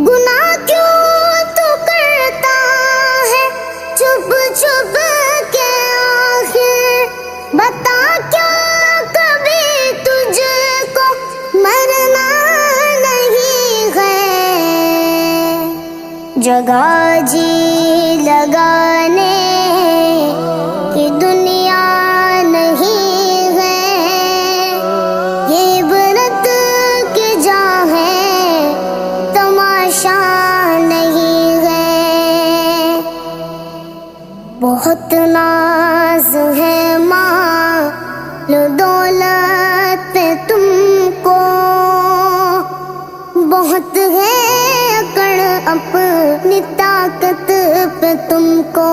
گناہ کیوں تو کرتا ہے چھپ چھپ کے آخر، بتا کیا کبھی تجھ کو مرنا نہیں ہے؟ جگہ جی لگانے کی دنیا نہیں ہے، یہ عبرت کی جا ہے تماشا نہیں ہے۔ بہت ناز ہے مال و دولت پہ تم کو، بہت ہے اکڑ اپنی طاقت پہ تم کو۔